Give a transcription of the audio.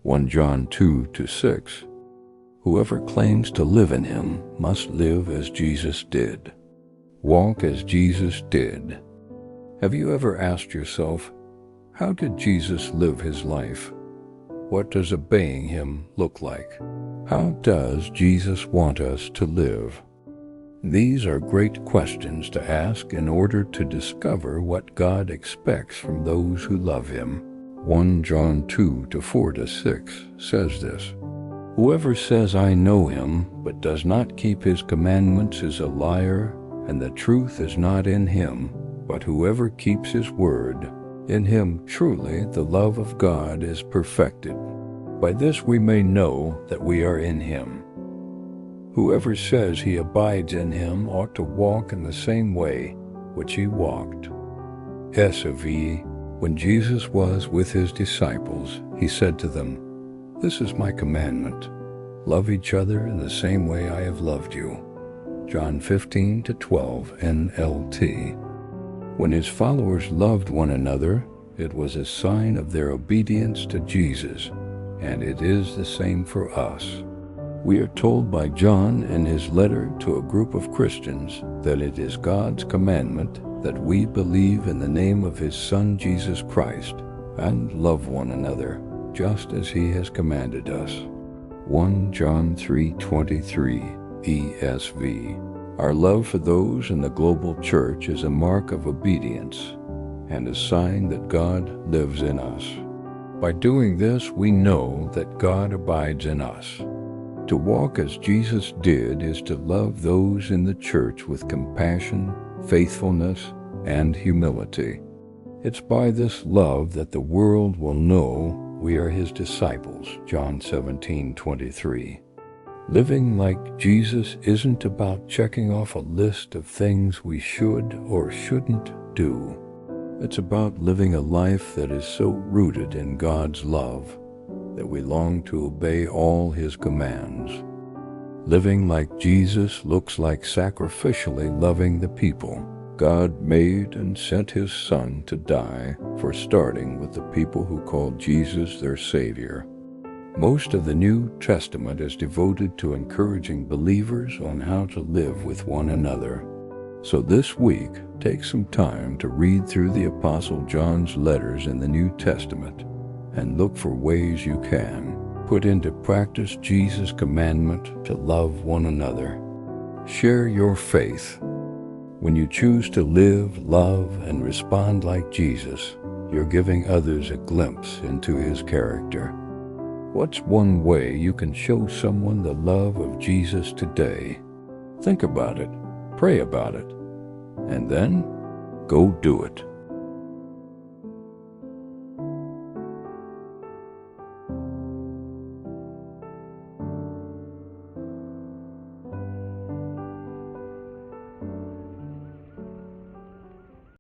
1 John 2:6. Whoever claims to live in him must live as Jesus did. Walk as Jesus did. Have you ever asked yourself, how did Jesus live his life? What does obeying him look like? How does Jesus want us to live? These are great questions to ask in order to discover what God expects from those who love him. 1 John 2:4-6 says this: Whoever says, I know him, but does not keep his commandments is a liar, and the truth is not in him. But whoever keeps his word, in him truly the love of God is perfected. By this we may know that we are in him. Whoever says he abides in him ought to walk in the same way which he walked. SOV. When Jesus was with his disciples, he said to them, This is my commandment. Love each other in the same way I have loved you. John 15:12 NLT. When his followers loved one another, it was a sign of their obedience to Jesus, and it is the same for us. We are told by John in his letter to a group of Christians that it is God's commandment that we believe in the name of his Son Jesus Christ and love one another, just as he has commanded us. 1 John 3:23 ESV. Our love for those in the global church is a mark of obedience and a sign that God lives in us. By doing this, we know that God abides in us. To walk as Jesus did is to love those in the church with compassion, faithfulness, and humility. It's by this love that the world will know we are his disciples, John 17:23. Living like Jesus isn't about checking off a list of things we should or shouldn't do. It's about living a life that is so rooted in God's love that we long to obey all his commands. Living like Jesus looks like sacrificially loving the people God made and sent his Son to die for, starting with the people who called Jesus their Savior. Most of the New Testament is devoted to encouraging believers on how to live with one another. So this week, take some time to read through the Apostle John's letters in the New Testament and look for ways you can put into practice Jesus' commandment to love one another. Share your faith. When you choose to live, love, and respond like Jesus, you're giving others a glimpse into his character. What's one way you can show someone the love of Jesus today? Think about it, pray about it, and then go do it.